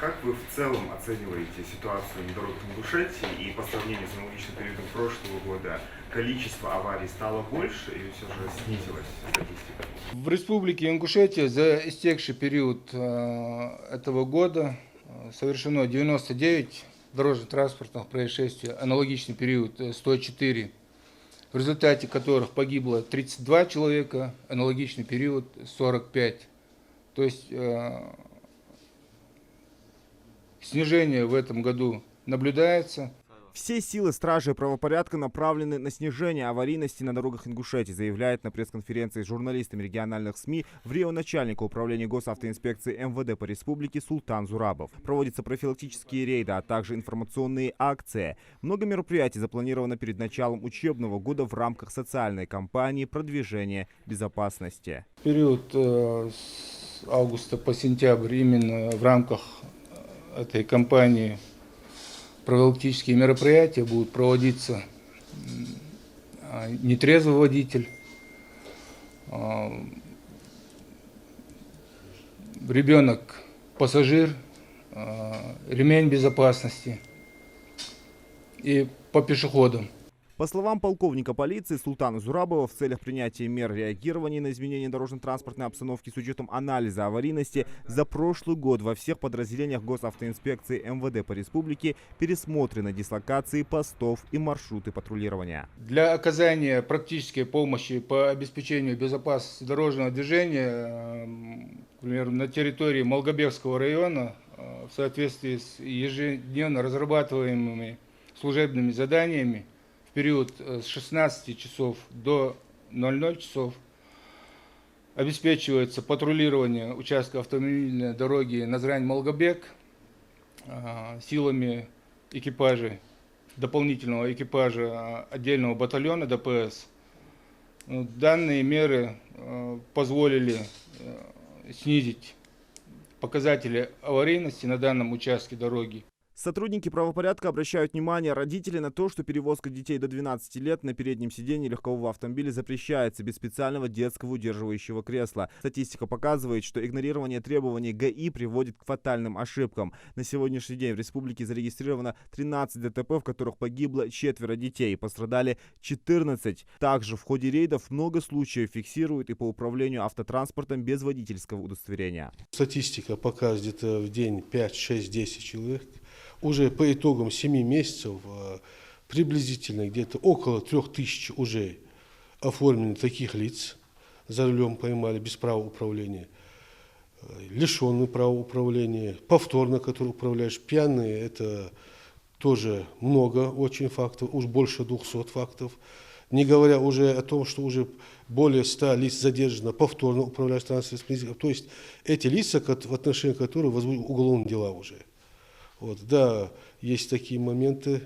Как вы в целом оцениваете ситуацию на дорогах Ингушетии и по сравнению с аналогичным периодом прошлого года? Количество аварий стало больше или все же снизилась статистика? В Республике Ингушетия за истекший период этого года совершено 99 дорожно-транспортных происшествий, аналогичный период 104, в результате которых погибло 32 человека, аналогичный период 45. То есть снижение в этом году наблюдается. Все силы стражи правопорядка направлены на снижение аварийности на дорогах Ингушетии, заявляет на пресс-конференции с журналистами региональных СМИ в Рио начальник управления госавтоинспекции МВД по республике Султан Зурабов. Проводятся профилактические рейды, а также информационные акции. Много мероприятий запланировано перед началом учебного года в рамках социальной кампании продвижения безопасности. Период с августа по сентябрь именно в рамках этой кампании профилактические мероприятия будут проводиться. Нетрезвый водитель, ребенок, пассажир, ремень безопасности и по пешеходам. По словам полковника полиции Султана Зурабова, в целях принятия мер реагирования на изменения дорожно-транспортной обстановки с учетом анализа аварийности за прошлый год во всех подразделениях госавтоинспекции МВД по республике пересмотрены дислокации постов и маршруты патрулирования. Для оказания практической помощи по обеспечению безопасности дорожного движения, например, на территории Малгобекского района в соответствии с ежедневно разрабатываемыми служебными заданиями, в период с 16 часов до 00 часов обеспечивается патрулирование участка автомобильной дороги Назрань-Малгобек силами экипажей, дополнительного экипажа отдельного батальона ДПС. Данные меры позволили снизить показатели аварийности на данном участке дороги. Сотрудники правопорядка обращают внимание родителей на то, что перевозка детей до 12 лет на переднем сиденье легкового автомобиля запрещается без специального детского удерживающего кресла. Статистика показывает, что игнорирование требований ГАИ приводит к фатальным ошибкам. На сегодняшний день в республике зарегистрировано 13 ДТП, в которых погибло 4 детей, пострадали 14. Также в ходе рейдов много случаев фиксируют и по управлению автотранспортом без водительского удостоверения. Статистика показывает где-то в день 5, 6, 10 человек. Уже по итогам 7 месяцев приблизительно где-то около 3000 уже оформлены таких лиц. За рулем поймали без права управления. Лишенные права управления, повторно, которые управляешь, пьяные, это тоже много очень фактов, уж больше 200 фактов. Не говоря уже о том, что уже более 100 лиц задержано повторно управляешь транспортным. То есть эти лица, в отношении которых возбуждены уголовные дела уже. Вот, да, есть такие моменты,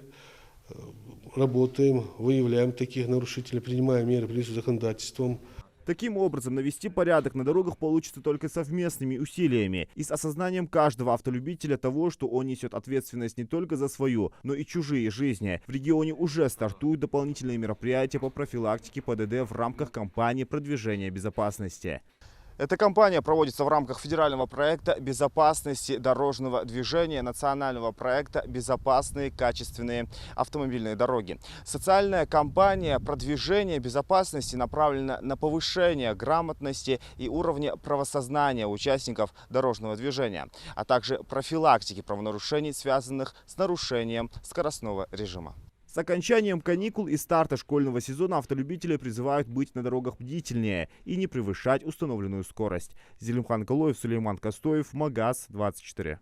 работаем, выявляем таких нарушителей, принимаем меры по законодательством. Таким образом, навести порядок на дорогах получится только совместными усилиями и с осознанием каждого автолюбителя того, что он несет ответственность не только за свою, но и чужие жизни. В регионе уже стартуют дополнительные мероприятия по профилактике ПДД в рамках кампании продвижения безопасности. Эта кампания проводится в рамках федерального проекта безопасности дорожного движения, национального проекта «Безопасные качественные автомобильные дороги». Социальная кампания продвижения безопасности направлена на повышение грамотности и уровня правосознания участников дорожного движения, а также профилактики правонарушений, связанных с нарушением скоростного режима. С окончанием каникул и старта школьного сезона автолюбители призывают быть на дорогах бдительнее и не превышать установленную скорость. Зелимхан Калоев, Сулейман Костоев, Магаз 24.